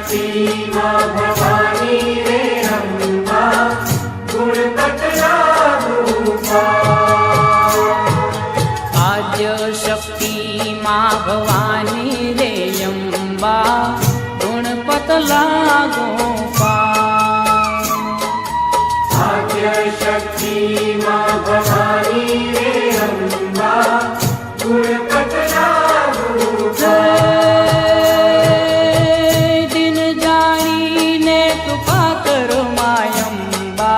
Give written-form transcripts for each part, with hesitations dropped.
शक्ति माँ भवानी रे अम्बा गुण कटला रूपा। आद्य शक्ति माँ भवानी रे अम्बा गुण पतला गोपा। आद्य शक्ति माँ भवानी रे अम्बा गुण कटला रूपा। दिन जानी ने कृपा करो मायम्बा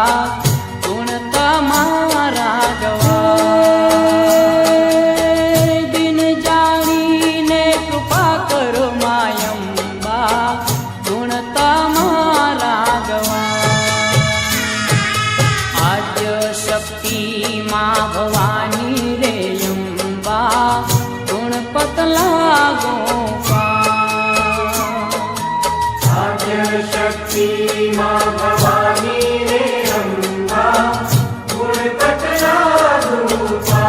गुण तमारा गवा। दिन जानी ने कृपा करो मायम्बा गुण तमारा गवा। आद्य शक्ति माँ भवानी रे अम्बा गुण पतला गोपा। आद्य शक्ति माँ भवानी रे अम्बा गुण कटला रूपा।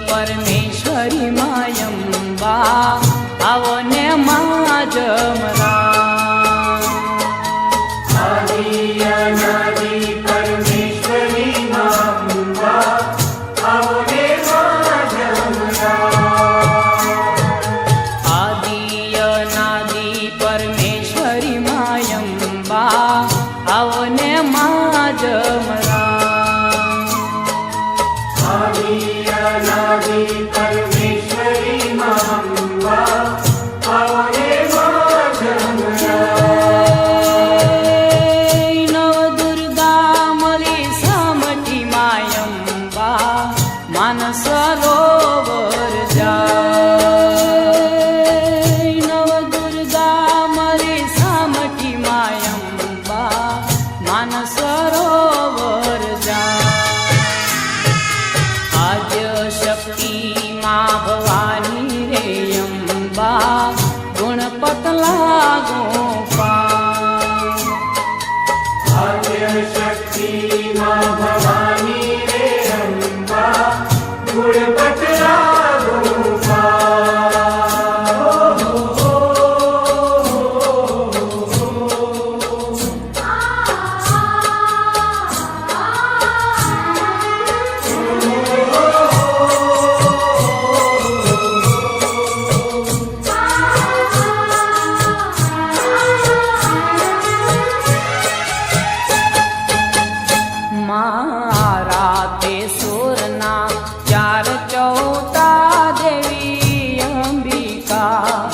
परमेश्वरी मायम्बा आवने माँ जमरा। आदि अनादि परमेश्वरी माँ आवने माँ जमरा। आदि अनादि परमेश्वरी मायम्बा आवने माँ जमरा। आदि अनादि परमेश्वरी माँ आवने माँ जमरा। नव दुर्गा मली सामठी मायम्बा मानस सरोवर जाय। नव दुर्गा मली सामठी मायम्बा मानस सरोवर जाय। आद्य शक्ति माँ भवानी रे अम्बा गुण पतला गोपा। आद्य शक्ति माँ भवानी रे अम्बा गुण पतला गोपा। मारा ते सुरना चार चौथा देवी अंबिका।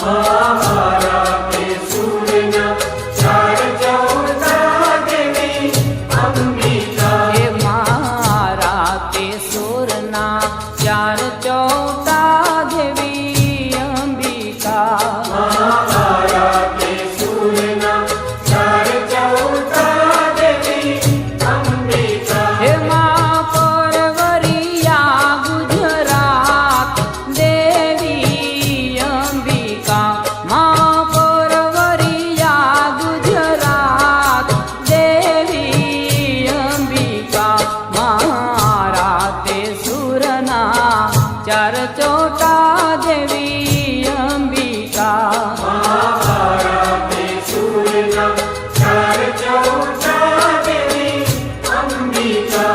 मारा ते सुरना चार चौथा देवी अंबिका। हे मारा ते सुरना चार चौथा देवी अंबिका। मारा ते सुरना चार चौथा देवी अंबिका। हे माँ परवरिया गुजरात देवी अंबिका। माँ परवरिया गुजरात देवी अंबिका। मारा ते सुरना चार चौथा देवी अंबिका। मारा ते सुरना चार चौथा देवी अंबिका।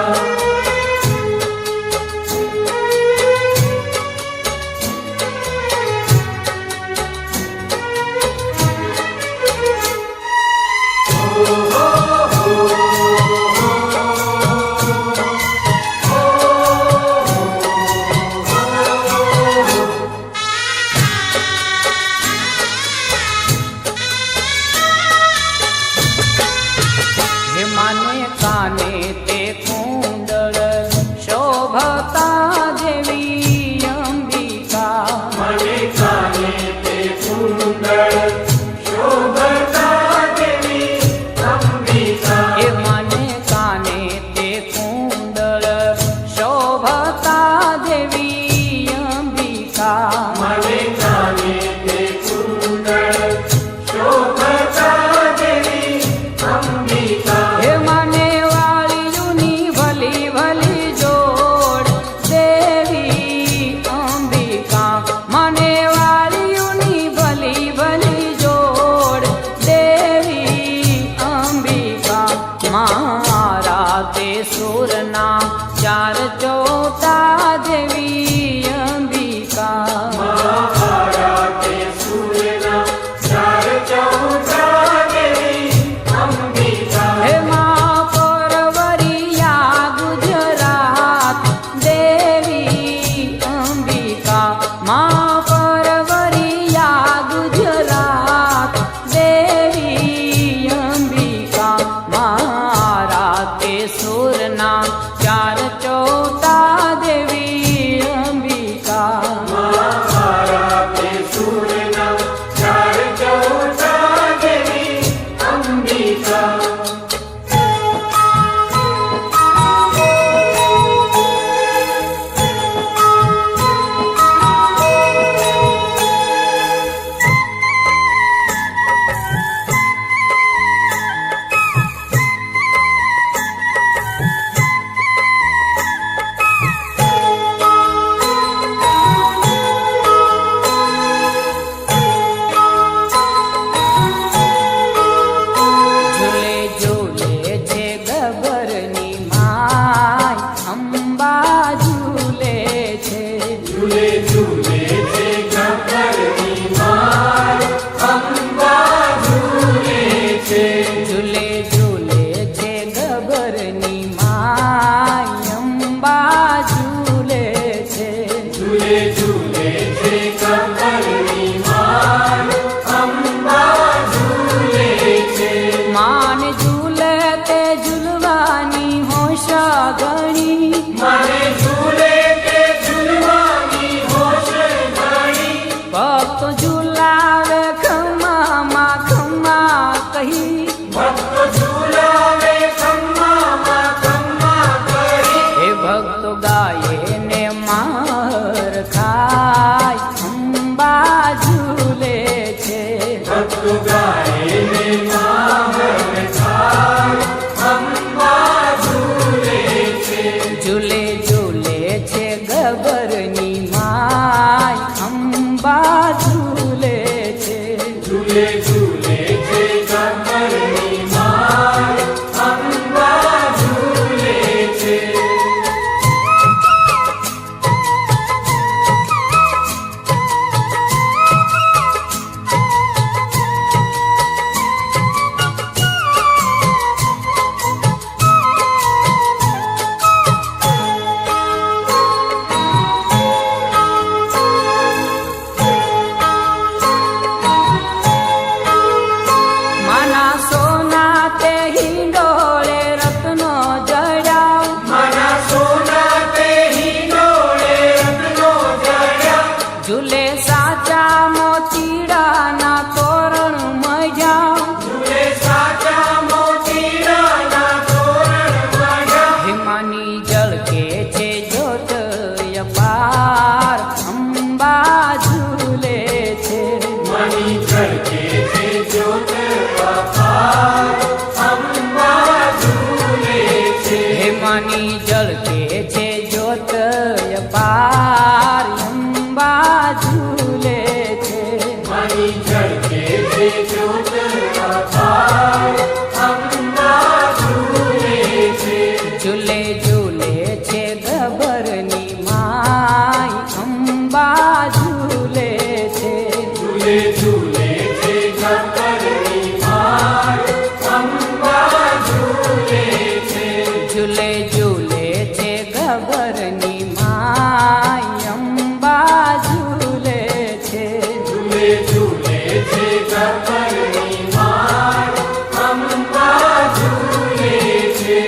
મને જાને તે કુંડળ શોભતા દેવી અંબિકા હે મને વાળીયુની ભલી ભલી જોડ દેવી અંબિકા મને વાળીયુની ભલી ભલી જોડ દેવી અંબિકા મારા તે સુરના ચાર ચોટા દેવી અંબિકા મારા તે સૂર્યના ચાર ચૌદા દેવી અંબિકા હે મા પરવરિયા ગુજરાત દેવી અંબિકા મા પરવરિયા ગુજરાત દેવી અંબિકા મારા તે સુરના ચાર ચોટા દેવી અંબિકા મારા તે સૂર્યના ચાર ચૌદા દેવી અંબિકા ઝૂલે ઝૂલે છે ગબરની માય અંબા ઝૂલે છે ઝૂલે ઝૂલે છે ગબ્બરની માય અંબા ઝૂલે છે ઝૂલે ઝૂલે છે ગબરની માય અંબા ઝૂલે છે ઝૂલે ઝૂલે છે ગબ્બરની માય અંબા ઝૂલે છે માન ઝૂલે તે ઝૂલવાની હોશ ગણી મને ઝૂલે તે ઝૂલવાની હોશ ઘણી ભક્તો ઝૂલાવે ખમ્મામાં ખમ્મા કહી ભક્તો ઝૂલાવે ખમ્મામાં ખમ્મા કરી હે ભક્તો ગાયે ને માર ખાય અંબા ઝૂલે છે ભક્તો ગાય ને માહર થાય અંબા ઝૂલે છે ઝૂલે ઝૂલે છે ગબરની માય અંબા ઝૂલે છે ઝૂલે ઝૂલે છે ગબ્બરની માય અંબા ઝૂલે છે માના સોના તે હિંડોળે રત્નો જડ્યા મારા સોના તે હિંડોળે રત્નો જડ્યા ઝૂલે સાચા મોતીડાના તોરણ મજા ઝૂલે સાચા મોતીડાના તોરણ મળ્યા હિમાની જળકે છે જ્યોત અપાર અંબા ઝૂલે છે મણી ઝળકે છે જ્યોત અપાર અંબા ઝૂલે છે હિમાની જળકે છે જ્યોત અપાર અંબા ઝૂલે છે મણી ઝળકે છે જ્યોત અપાર અંબા ઝૂલે છે ઝૂલે ઝૂલે છે ગબરની માય અંબા ઝૂલે છે ઝૂલે ઝૂલે છે ગબ્બરની માય અંબા ઝૂલે છે ઝૂલે ઝૂલે છે ગબરની માય અંબા ઝૂલે છે ઝૂલે ઝૂલે છે ગબ્બરની માય અંબા ઝૂલે છે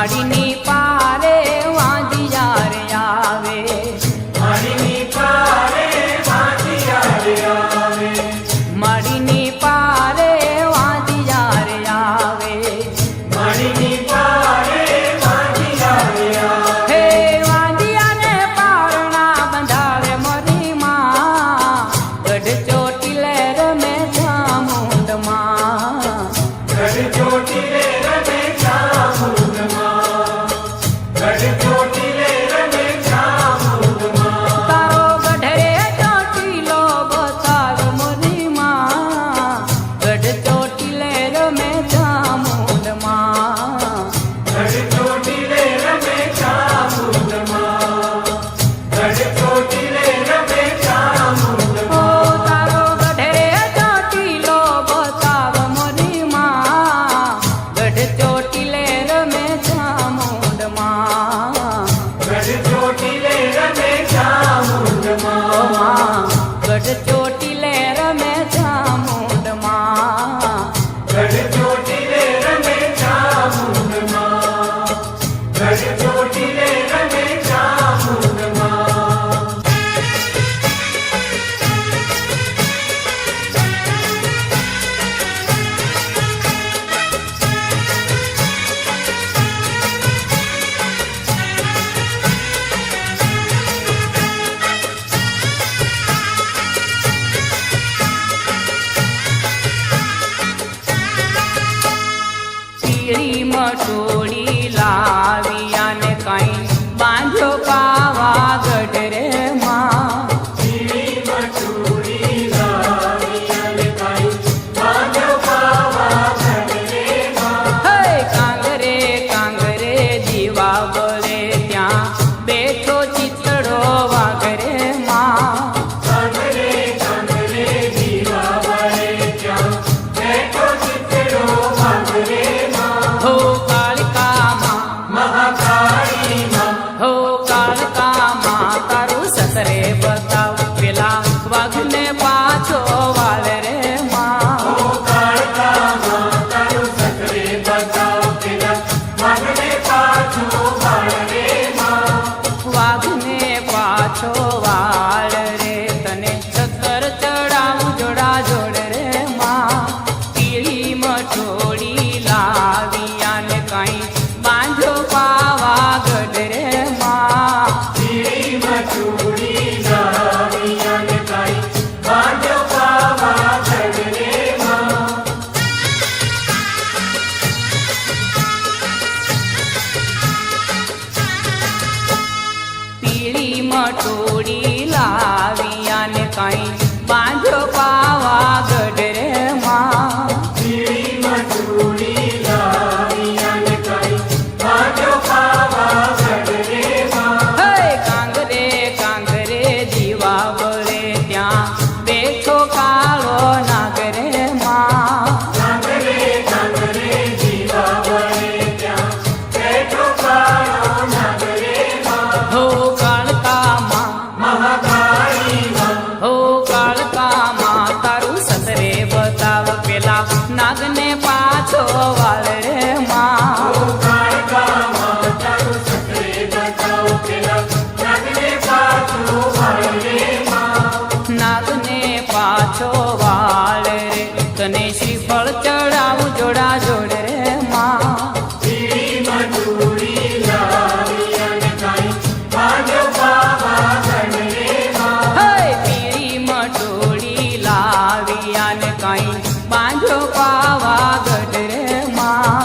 માડીની પારે વાંધિયા રે આવે, માડીની પારે વાંધિયા આવે, માડીની પારે વાંધિયા રે આવે, માડીની પારે વાંધિયા આવે. હે વાંધિયાને પારણા બંધાવે મોરી માં, ગઢ ચોટીલે રમે ચામુંડમાં, ગઢ ચોટીલે રમે ચામુંડમાં, ગઢ ચોટીલે રમે ચામુંડમાં. તારો ગઢરે ચોટીલો બતાવ મોરી માં, ગઢ ચોટીલે રમે ચામુંડમાં, ગઢ ચોટીલે રમે ચામુંડમાં, ગઢ ચોટીલે રમે ઓ ચામુંડમાં. તારો ગઢરે ચોટીલો બતાવ મોરી માં, ગઢ ચોટીલે રમે ચામુંડમાં, ગઢ ચોટીલે રમે ચામુંડમાં, ઓ માં ગઢ ચોટીલે રમે ચામુંડમાં, ગઢ ચોટીલે રમે ચામુંડમાં, ગઢ ચોટીલે રમે ચામુંડમાં. પીળી મટોળી લાવિયાને કાંઈ બાંધ્યો પાવાગઢ રે માં, પીળી મટુડી લાવી અને કાંઈ બાંધ્યો પાવાગઢ રે માં. હે કાંગરે કાંગરે દીવા બળે ત્યાં બેઠો ચિતડો વાઘરે માં, કાંગરે કાંગરે દીવા વળે ત્યાં બેઠો ચિતડો વાઘરે માં. હો કાળકામાં, મહાકાળીમાં, હો કાળકામાં તારું સસરે બતાવ પેલા વાઘને પાછો વાળ રે માં, ઓ કાળકામાં તારું સકરે બતાવ પેલા વાઘને પાછો વાળ રે માં. વાઘને પાછો વાળ રે તને સત્તર ચડાવું જોડા જોડ રે માં, પીળી મટોળી લાવિયાને કાંઈ બાંધ્યો પાવાગઢ રે માં, પીળી મટુડી લાવી અને કાંઈ બાંધ્યો પાવાગઢ રે માં. પીળી મટોળી લાવિયાને કાંઈ બાંધ્યો પાવાગઢ રે માં, પીળી મટુડી લાવી અને કાંઈ બાંધ્યો પાવાગઢ રે માં. હે કાંગરે કાંગરે દીવા બળે ત્યાં બેઠો કાળો નાગરે માં, કાંગરે કાંગરે દીવા વળે ત્યાં બેઠો કાળો નાગરે માં. હો કાળકામાં, મહાકાળીમાં, હો કાળકામાં તારું સસરે બતાવ પેલા નાગને પાછો વાળ રે માં, ઓ કાળકામાં તારું સકરે બતાવ પેલા નાગને પાછો વાળ રે માં. નાગને પાછો વાળ રે તને શ્રીફળ ચડાવું જોડા જોડ રે માં, પીળી મટુડી લાવી અને કાંઈ બાંધ્યો પાવાગઢ રે માં. હે પીળી મટોળી લાવિયાને કાંઈ બાંધ્યો પાવાગઢ રે માં,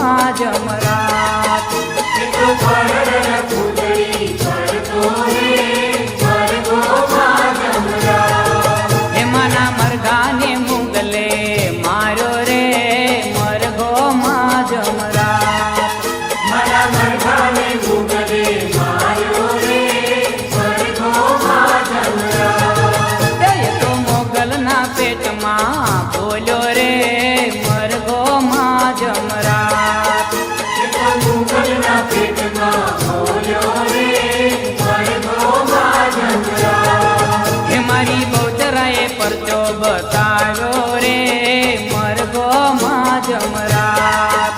માં જમરાત. એ તો પરળ પૂતળી પડતો રે મરઘોમાં જમરાત. એમાંના મરઘાને મુગલે માર્યો રે મરઘો માં જમરાત. મારા મરઘાને મુગલે માર્યો રે મરઘોમાં જમરાત. એ તો મોગલના પેટમાં બોલ્યો રે મરઘો માં જમરાત. એ તો મુગલના પેટમાં બોલ્યો રે મરઘોમાં જમરાત. હે મારી બહુચરાએ પરચો બતાવ્યો રે મરઘો માં જમરાત.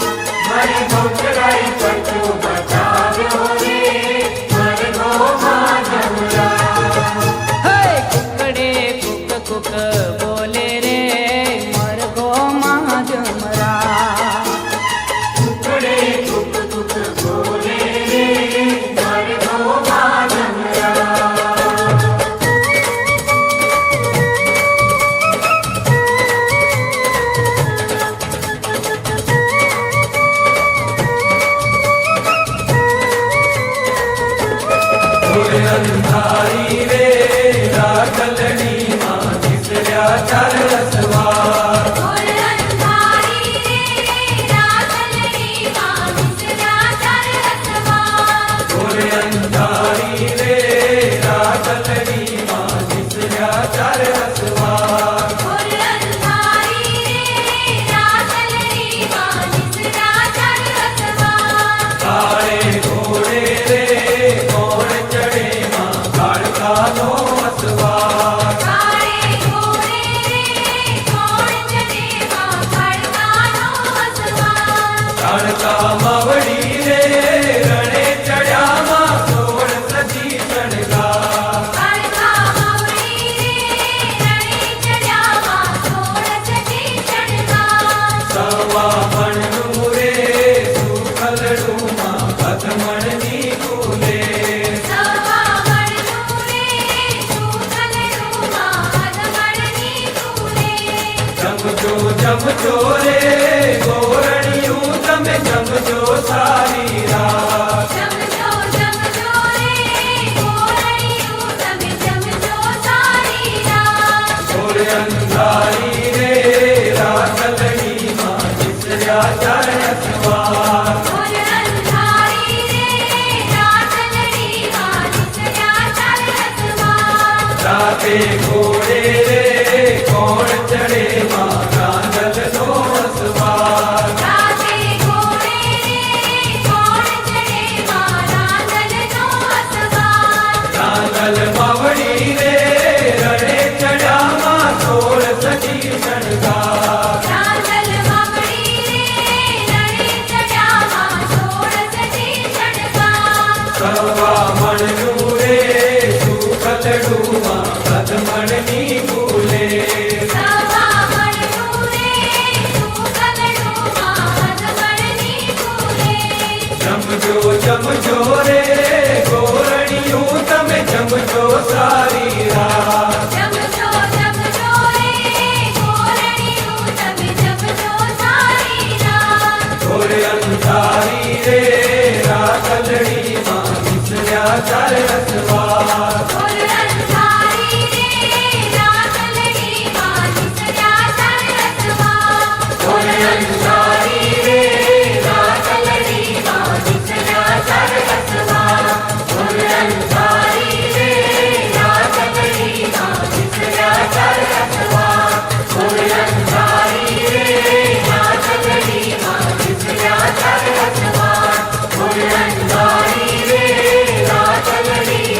મારી બહુચરાઈ પરચો બતાવ્યો રે મરઘોમાં જમરાત. હે કુકડે કુક કુક બોલે રે મરઘો માં જમરાત. ટુકડે ટુક ટુક બોલે રે મરઘોમાં જમરાત. અંધારી રે રાખલડી માં દિસર્યા ચાર રસવાર. અંધારી રે રાખલડી માં દિસર્યા ચાર રસવાર. કાળે ઘોડે રે કોણ ચડે માં કાળકાનો અસવાર. કાળકા માવડી રે રણે ચડ્યા માં સોળ સજી ચડગા. સવા મણનું રે સુખલડું માં કદમણની કુલે. જમજો રે ગોરણિયું તમે જમજો સારી રાત. ગોર અંધારી રે રાખલડી માં દિસર્યા ચાર રસવાર. રાતે ઘોડે રે કોણ ચડે માં કાંદલનો અસવાર. કાંદલ માવડી રે રણે ચડ્યા માં સોળ સજી શણગાર. સવા મણનું રે સુખલડું માં કદમણની કુલે. જમજો રે ગોરણિયું તમે જમજો સારી રાત. ગોર અંધારી રે રાખલડી માં દિસર્યા ચાર રસવાર. અંધારી રે રાખલડી માં દિસર્યા ચાર રસવાર. અંધારી રે રાખલડી માં દિસર્યા ચાર રસવાર. અંધારી રે રાખલડી માં દિસર્યા ચાર રસવાર. અંધારી રે રાખલડી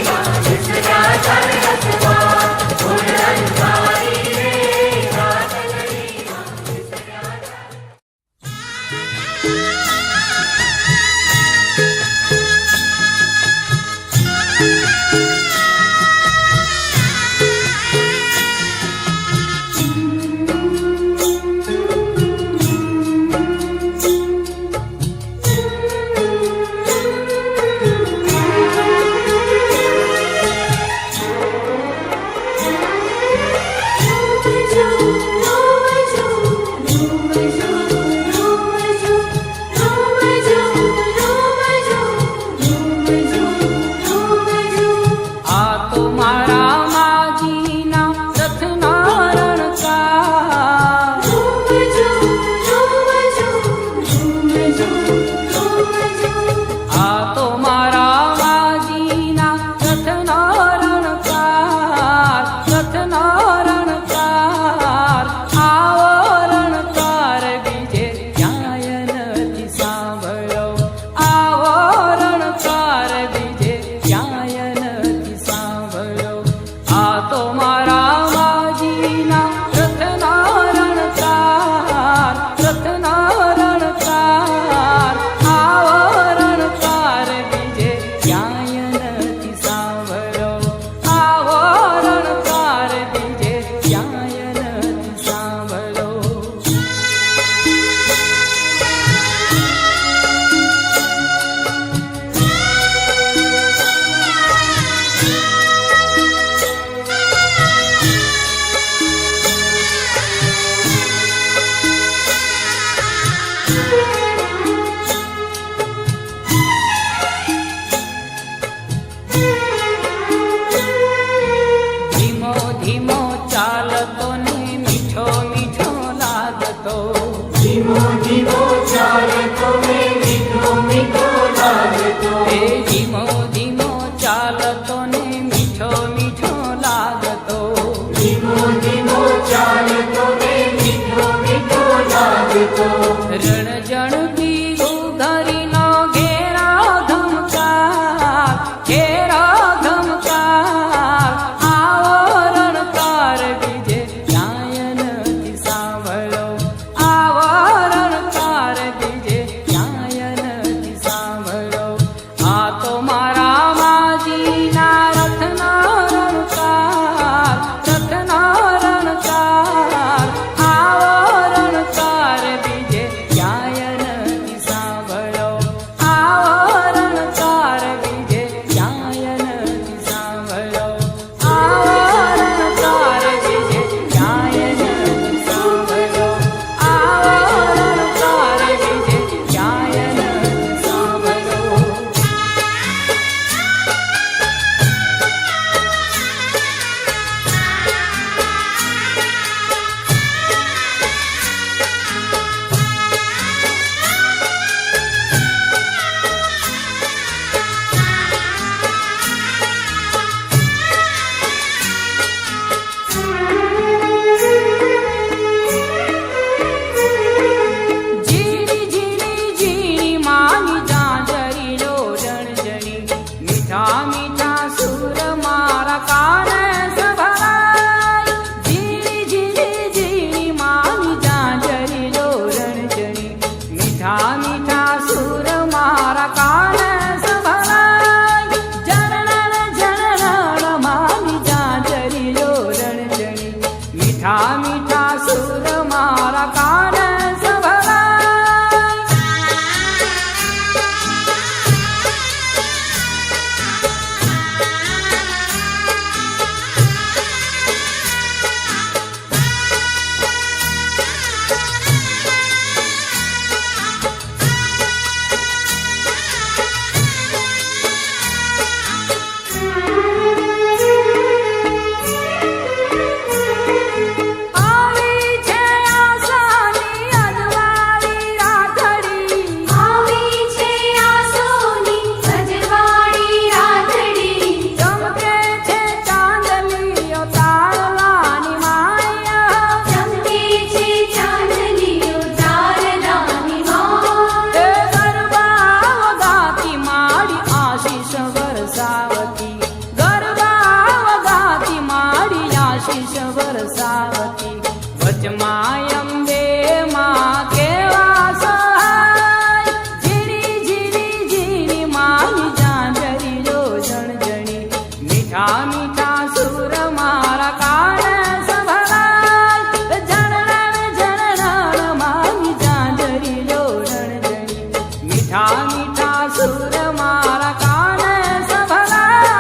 મીઠા મીઠા સુર મારા કાને સંભળાય.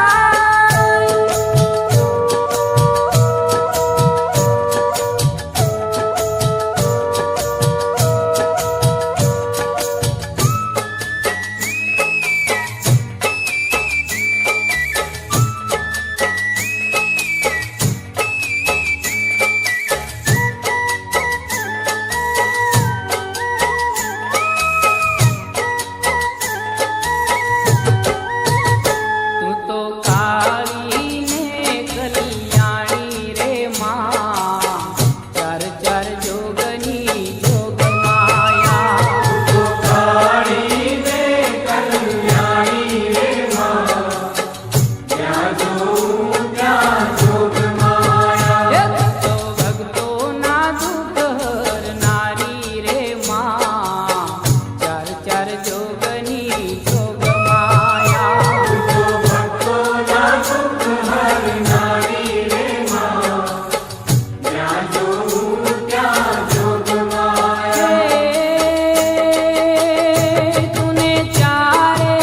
તું તો કાળી ને કલ્યાણી રે માં, ચાર ચાર જોગની જોગ માયા. કાળી ને કલ્યાણી રે માં, ત્યાં જોઉં ત્યાં જોગ માયા. તો ભક્તોના દુઃખ હરનારી રે માં, ચાર ચાર જોગની જોગ માયા. ભક્તોના દુઃખ હરનારી રે માં, ત્યાં જોઉં ત્યાં જોગ માયા. તુને ચારે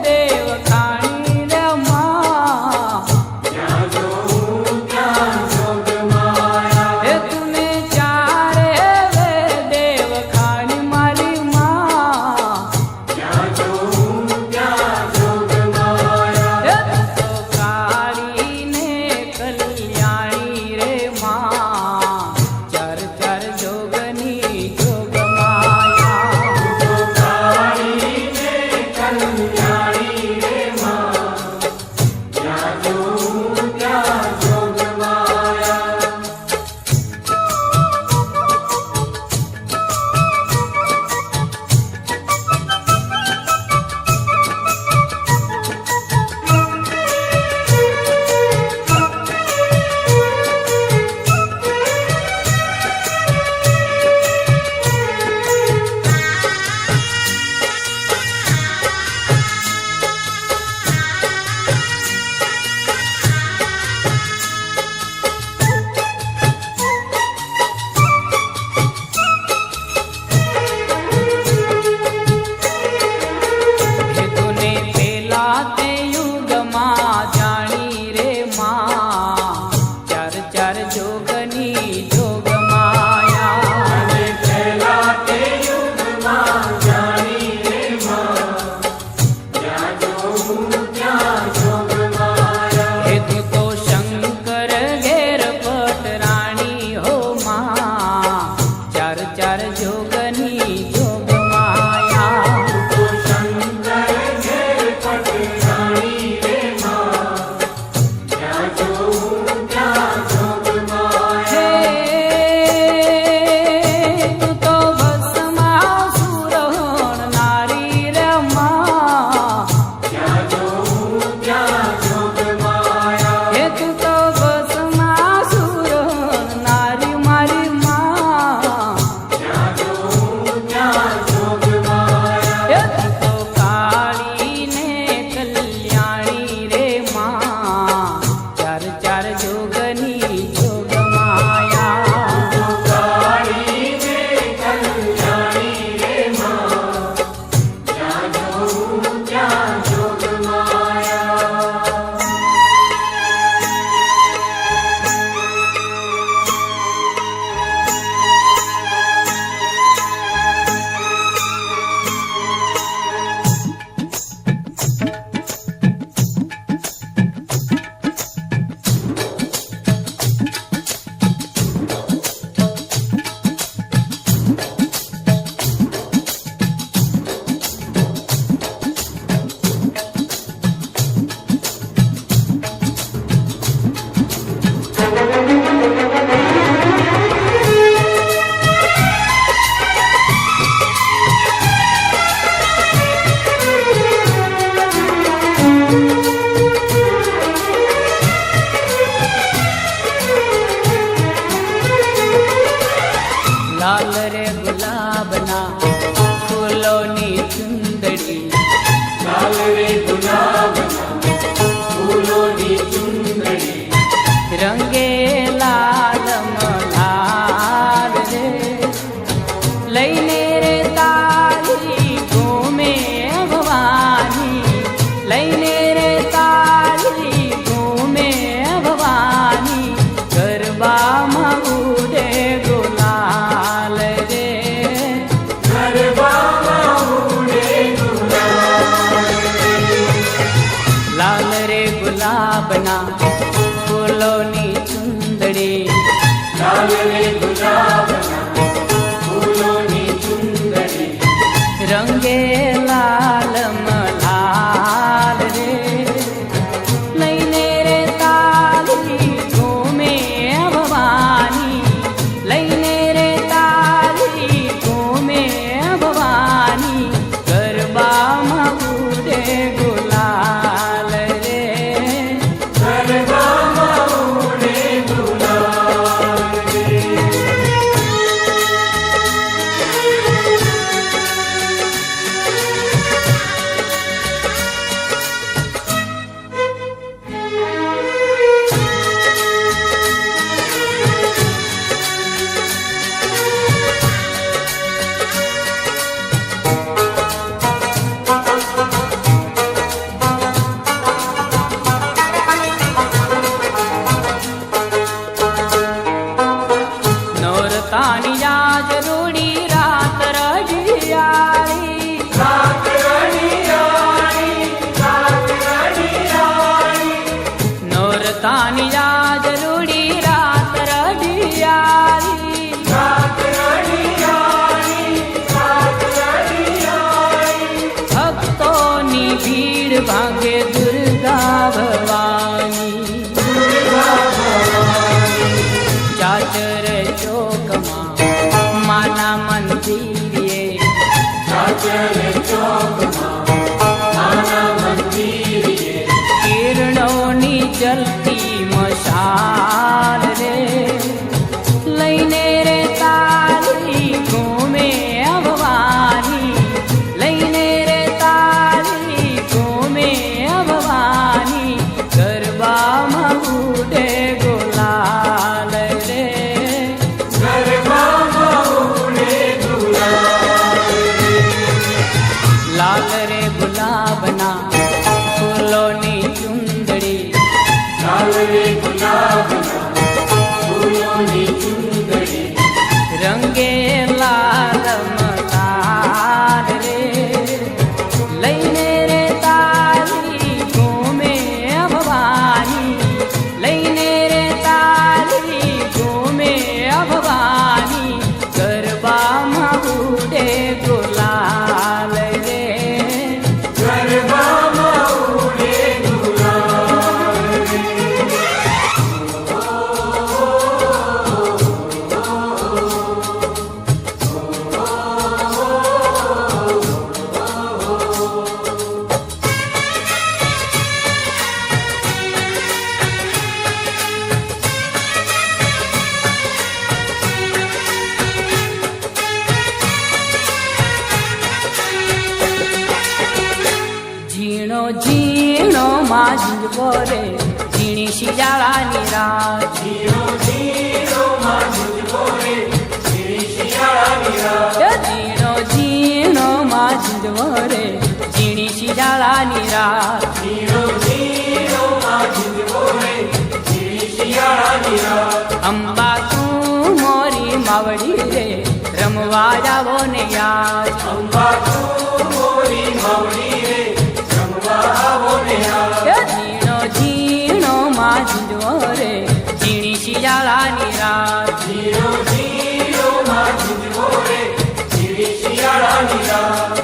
દેવ ખાણી રે માં, ત્યાં જોઉં ત્યાં જોગ માયા. તુને ચારે દેવ ખાણી મારી માં, લાલ મલાલ રે લઈને રે તારી ઘૂમે ભવાની લઈને રે તારી ઘૂમે ભવાની ગરબામાં ઉડે ગુલાલ રે ગરબામાં ઉડે ગુલાલ રે નોરતાની જાજ રૂડી રાત રઢિયાળી રાત રઢિયાળી રાત રઢિયાળી નોરતાની જાજ રૂડી રાત રઢિયાળી રાત રઢિયાળી રાત રઢિયાળી ભક્તોની ભીડ ભાંગે દુર્ગા ભવાની ચાચર ચોકમાં માના મંદિરે ચાચર ચોકમાં માના મંદિરે કિરણોની જલતી મશાલ રે લઈને રે તારી ઘૂમે ભવાની લઈને રે તારી ઘૂમે ભવાની ગરબામાં ઉડે ગુલાલ રે ગરબામાં ઉડે ગુલાલ લાલ રે ગુલાબના ફૂલોની ચુંદડી લાલ રે ગુલાબના ફૂલોની ચુંદડી રંગે લાલ મલાલ રે લઈને રે તારી ઘૂમે ભવાની લઈને રે તારી ઘૂમે ભવાની ગરબામાં ઉડે ગુલાલ રે ગરબામાં ઉડે ગુલાલ રે ઝીણો ઝીણો માંજવો રે ઝીણી શિયાળાની રાત જીરો જીરો માં ઝૂલવો રે ઝીણી શિયાળાની રાત ઝીણો ઝીણો માંજવો રે ઝીણી શિયાળાની રાત જીરો જીરો માં ઝૂલવો રે ઝીણી શિયાળાની રાત અંબા તું મોરી માવડી રે રમવા જાવો ને યાદ અંબા તું મોરી માવડી રે રમવા આવો ને યાર ઝીણો ઝીણો માંજવો રે ઝીણી શિયાળાની રાત જીરો જીરો માં ઝૂલવો રે ઝીણી શિયાળાની રાત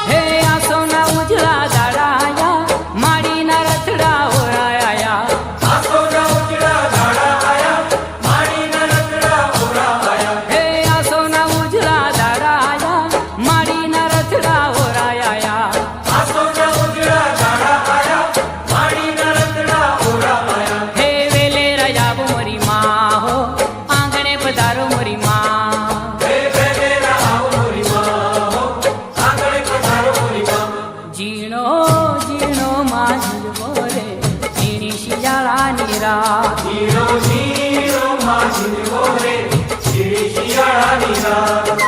હે આસોના ઉજળા દાડાયા માડીના રથડા ઓરાયા આસોના ઉજળા ધાડા આયા માડીના રતડા ઓરા આયા હે આસોના ઉજળા દાડાયા માડીના રથડા ઓરાયા આસોના ઉજળા ધાડા આયા માડીના રતડા ઓરા આયા હે વેલે રાજા મોરી માં હો આંગણે પધારો મોરી માં હે બેલેરા આવો મોરી માં હો આંગણે પધારો મોરી માં ઝીણો ઝીણો માંજવો રે ઝીણી શિયાળાની રાત જીરો જીરો માં ઝૂલવો રે ઝીણી શિયાળાની રાત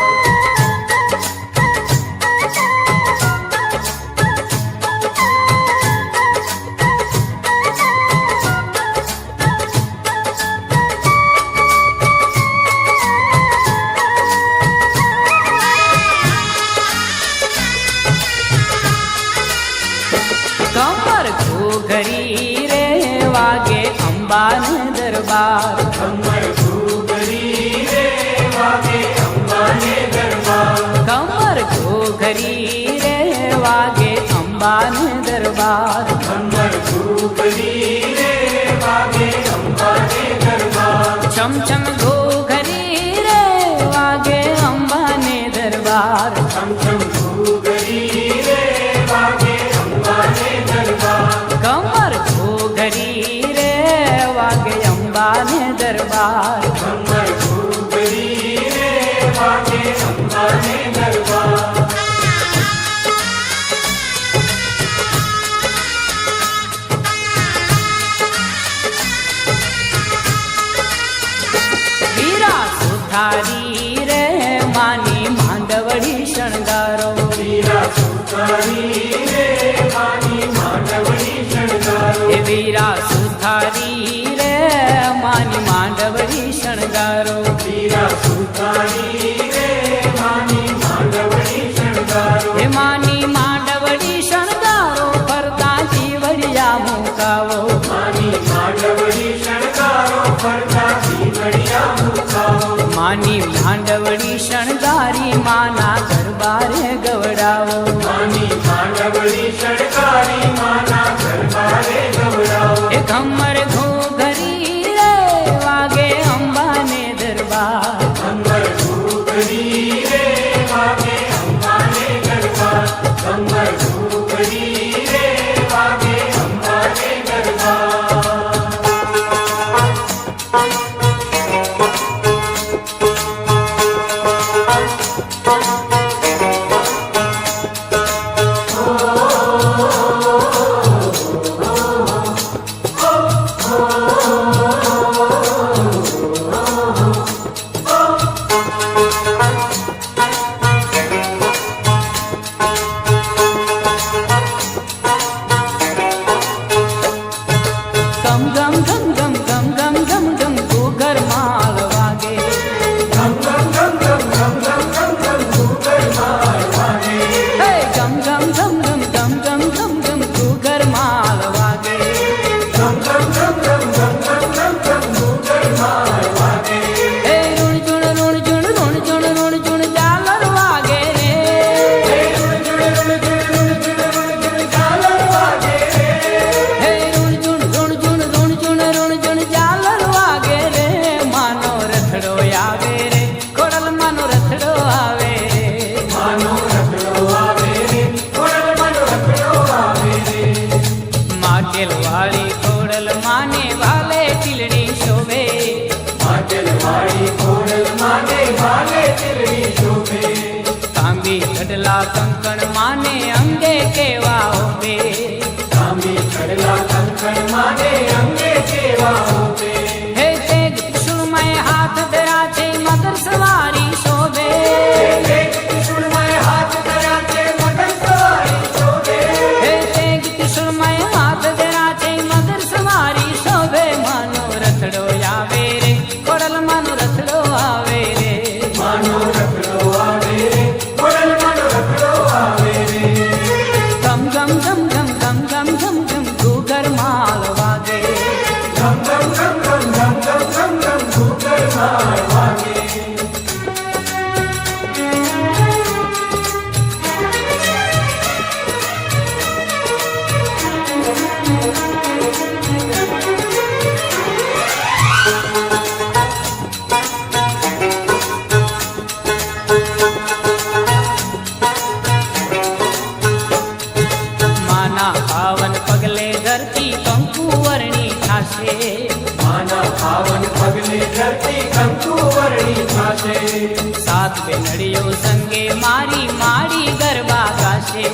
કમર ઘૂઘરી રે વાગે અંબાને દરબાર. કમર ઘૂઘરી રે વાગે અંબાને દરબાર. કમર ઘૂઘરી રે વાગે અંબાને દરબાર. કમર ઘૂઘરી રે વાગે અંબાને દરબાર. છમ છમ ઘૂઘરી રે વાગે અંબાને દરબાર. છમ છમ ઘૂઘરી રે વાગે અંબાને દરબાર. કમર ઘૂઘરી રે વાગે અંબાને દરબાર. કમર ઘૂઘરી રે વાગે અંબાને દરબાર. વીરા સુથારી રે માની માંડવડી શણગારો. વીરા સુતારી રે માની માંડવડી શણગારો. એ વીરા સુથારી રે માની માંડવડી શણગારો. વીરા સુતારી રે માની માંડવડી શણગારો. એ માની માંડવડી શણગારો ફરતા જીવડિયા મુકાવો. માની માંડવડી શણગારો ફરતા જીવડિયા મુકાવો. માની માંડવડી શણગારી માના દરબારે ગવડાવો. માની માંડવડી શણગારી માના દરબારે ગવડાવો. એ ખમર ઘૂઘરી રે વાગે અંબાને દરબાર. કમર ઘૂઘરી રે વાગે અંબાને દરબાર. કમર ઘૂઘરી રે વાગે અંબાને દરબાર. ગમ ગમ ગમ ગમ ગમ ગમ ગમ ગમ ઘૂઘર માલ વાગે. ગમ ગમ ગમ ગમ ગમ ગમ ગમ ગમ ઘૂઘર માલ વાગે. હે ગમ ગમ ગમ ગમ ગમ ગમ ગમ ગમ ઘૂઘર માલ વાગે. ગમ ગમ ગમ ગમ ગમ ગમ ગમ ગમ ઘૂઘર માલ વાગે. હે રૂણ જુણ રૂણ જુણ રૂણ જુણ રૂણ જુણ ઝાલર વાગે રે. હે રૂણ જુણ રૂણ જુણ રૂણ જુણ રૂણ જુણ ઝાલર વાગે રે. હે રૂણ જુણ રૂણ જુણ રૂણ જુણ રૂણ જુણ ઝાલર વાગે રે. માનો રથડો આવે રે ખોડલ માનો રથડો આવે રે. માનો રખડો આવે રે ખોડલ માનો રખડો આવે રે. માટેલ વાળી ખોડલ માને વાલે ટીલડી શોભે. માટેલ વાળી ખોડલ માને ભાલે તીલડી શોભે. તાંબી કડલા કંકણ માને અંગે કેવા ઓબે. તાંબી ખડલા કંકણ માને અંગે કેવા હોતે. હે તેગ ત્રિશુળમય હાથ ધરા છે મગર સવારી શોભે. એક ત્રિશુળમય હાથ ધર્યા છે મગર સવારી શોભે. હે તેગ ત્રિશુળમય હાથ ધરા છે મગર સવારી શોભે. માનો રથડો આવે રે ખોડલ માનો રથડો આવે રે. માનો રખડો આવે રે ખોડલ માનો રખડો આવે રે. ગમ ગમ ગમ ગમ ગમ ગમ ગમ ગમ ઘૂઘર માલ વાગે. ગમ ગમ ગમ ગમ ગમ ગમ ગમ ગમ ઘૂઘર માલ વાગે. માના પાવન પગલે ધરતી કંકુ વર્ણી થાશે. માના પાવન પગલે ધરતી કંકુ વર્ણી થાશે. સાત બેનડીઓ સંગે મારી માડી ગરબા ગાશે.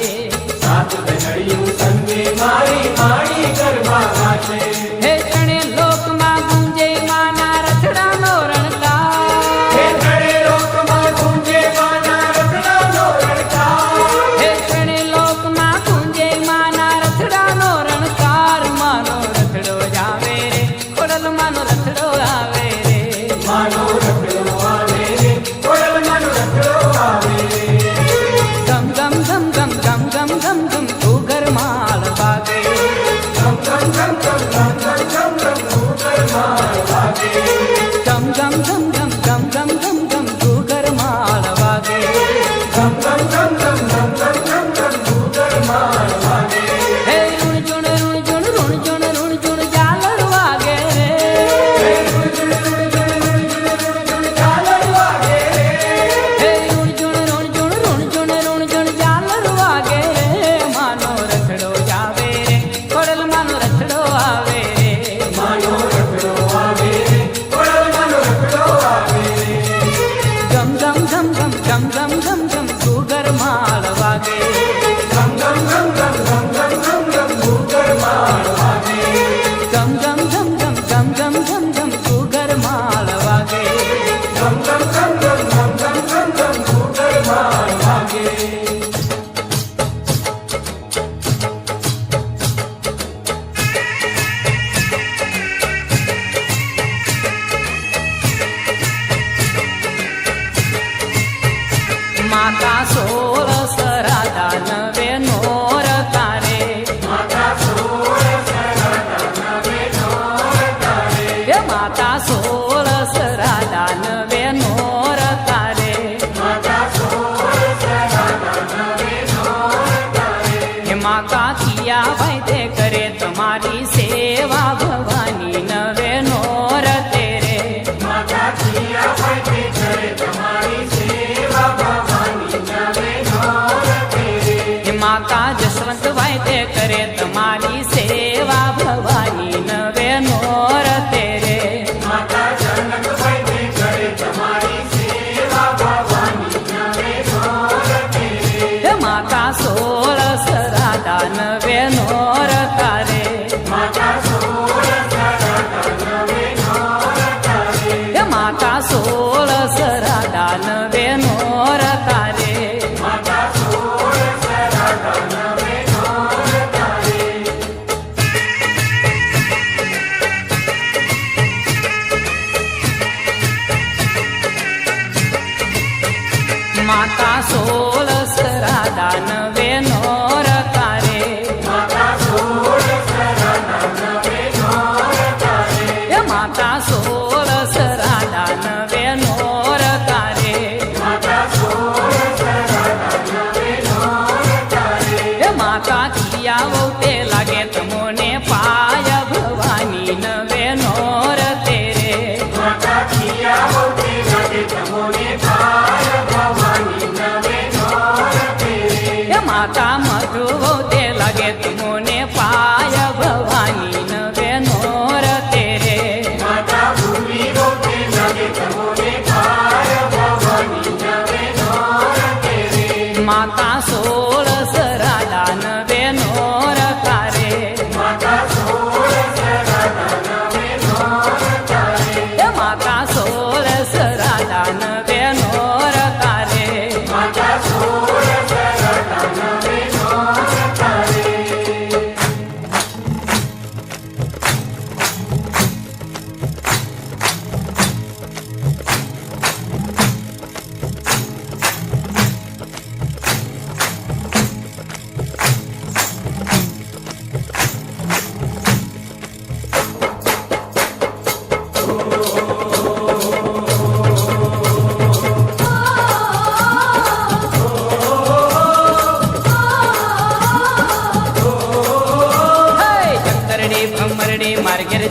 સાત બેનડીયું સંગે મારી માડી ગરબા ગાશે. હે ત્રણે લોકમાં ગુંજે માના રથડાનો રણકાર. હે ત્રણે લોકમાં ગુંજે માના રખડાનો રણકાર. હે ત્રણે લોકમાં ગુંજે માના રથડાનો રણકાર. માનો રથડો જ આવે રે ખોડલ માનો રથડો આવે રે. માનો રખડો આવે રે ખોડલ માનો રખડો આવે રે. ગમ ગમ ગમ ગમ ગમ ગમ ગમ ગમ ઘૂઘર માલ વાગે. ગમ ગમ ગમ ગમ ગમ ગમ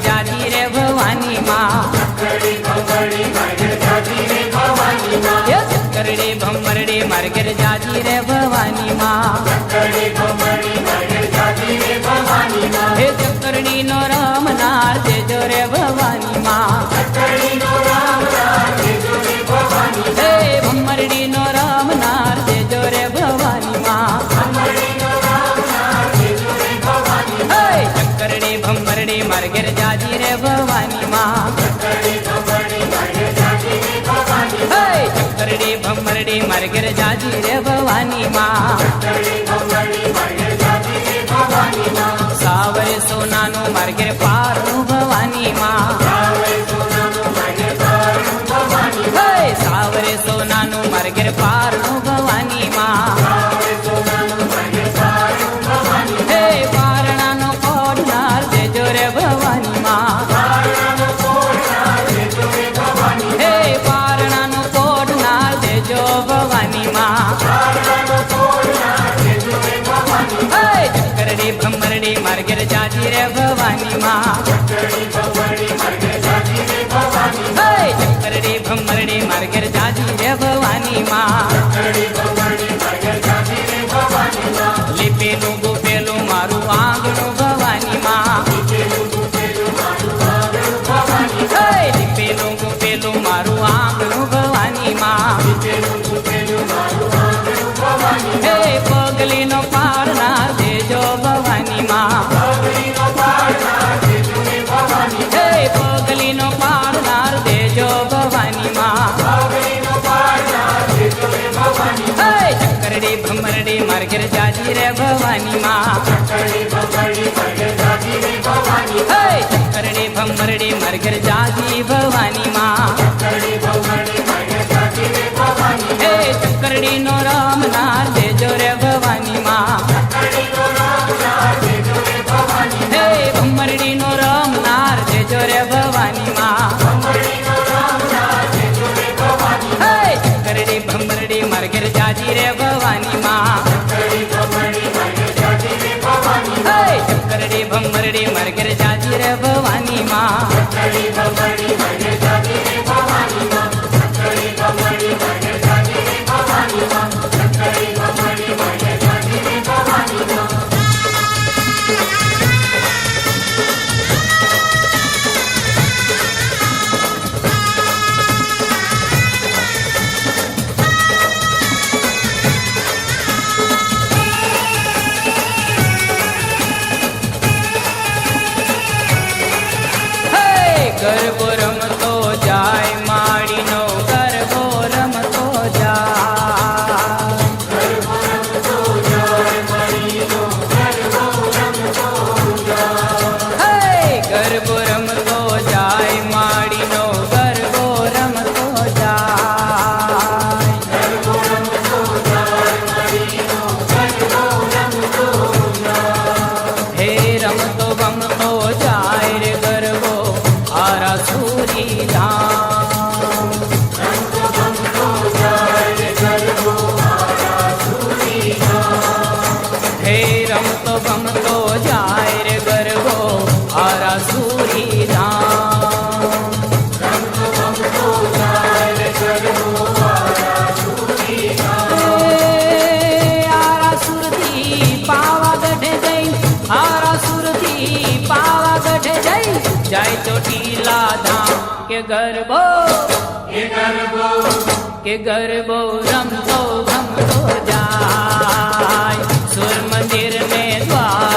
જાજી રે ભવાની માં ચકડી ભમરડી માર્ગે જાજી રે ભવાની માં એ ચકરડી ભમરડી માર્ગે જાજી રે ભવાની માં ચકડી ભમરડી માર્ગે જાજી રે ભવાની માં હે ચકરડી નો રમનાર દેજો રે ભવાની માં ચકડી નો રામ રામ દેજો રે ભવાની હે ભમરડી નો રમનાર દેજો રે ભવાની માં ભમરડી નો રામ રામ દેજો રે ભવાની હે ચકરડી ભમરડી માર્ગે જાજી રે ભવાની માં ચકડી ભમરડી માર્ગે જાજી રે ભવાની હે ચકરડી ભમરડી માર્ગે જાજી રે ભવાની માં ચકડી ભમરડી માર્ગે જાજી રે ભવાની માં સાવરે સોનાનું માર્ગે પારનું ભવાની માં સાવરે સોનાનું માર્ગે પારનું ભવાની હે સાવરે સોનાનું માર્ગે પારનું ભવાની માં સાવરે સોનાનું માર્ગે પારનું ભવાની હે પારણાનો કોડનાર દેજો રે ભવાની માં પારણાનો કોડનાર દેજો રે ભવાની હે પારણાનો કોડનાર દેજો ભવાની માં પારણાનો કોડનાર દેજો રે ભવાની હે ચકરડી ભમરડી માર્ગે જાજી રે ભવાની માં ચકડી ભમરડી માર્ગે જાજી રે ભવાની હે ચકરડી ભમરડી માર્ગે જાજી રે ભવાની માં ચકડી ભમરડી માર્ગે જાજી રે ભવાની માં લીપેલું ગુપેલું મારું આંગણું ભવાની માં પેલું પેલું મારું આગળ ભવાની હે લીપેલું ગુપેલું મારું આંગણું ભવાની માં પેલું પેલું મારું આગળ ભવાની હે પગલીનો પારનાર દેજો ભવાની માં પગડીનો પારનાર દેજો રે ભવાની હે પગલીનો પારનાર દેજો ભવાની માં પગડીનો પારનાર દેજો રે ભવાની હે ચકરડી ભમરડી માર્ગે જાજી રે ભવાની માં ચકડી ભમરડી માર્ગે જાજી રે ભવાની હે ચકરડી ભમરડી માર્ગે જાજી ભવાની માં ચકડી ભમરડી માર્ગે જાજી રે ભવાની હે ચકરડીનો રમનાર દેજો રે ભવાની માં ચકડીનો રામ રામ દેજો રે ભવાની હે ભમરડીનો રમનાર દેજો રે ભવાની માં ભમરડીનો રામ રામ દેજો રે ભવાની હે ચકરડી ભમરડી માર્ગે જાજી રે ભવાની માં ચકડી ભમરડી માર્ગે જાજી રે ભવાની હે ચકરડી ભમરડી માર્ગે જાજી રે ભવાની માં ચકડી ભમરડી માર્ગે જાજી રે ભવાની માં ચકડી ભમરડી માર્ગે જાજી રે ભવાની માં ચકડી ભમરડી માર્ગે જાજી રે ભવાની માં હે ગરબો રમતો જાય માડીનો ગરબો રમતો જાય હે ગરબો રમતો જાય માડીનો ગરબો રમતો જાય હે રમતો ગમતો જાય રે ગરબો આરા સુરી ધામ હે રમતો ગમતો જાય રે ગરબો આરા સુરી ધામ આરા સુરતી પાવાગઢ જઈ આરા સુરતી પાવાગઢ જઈ જાય ચોટીલા ધામ કે ગરબો કે ગરબો રમતો ગમતો જાય સુર મંદિર ને દ્વાર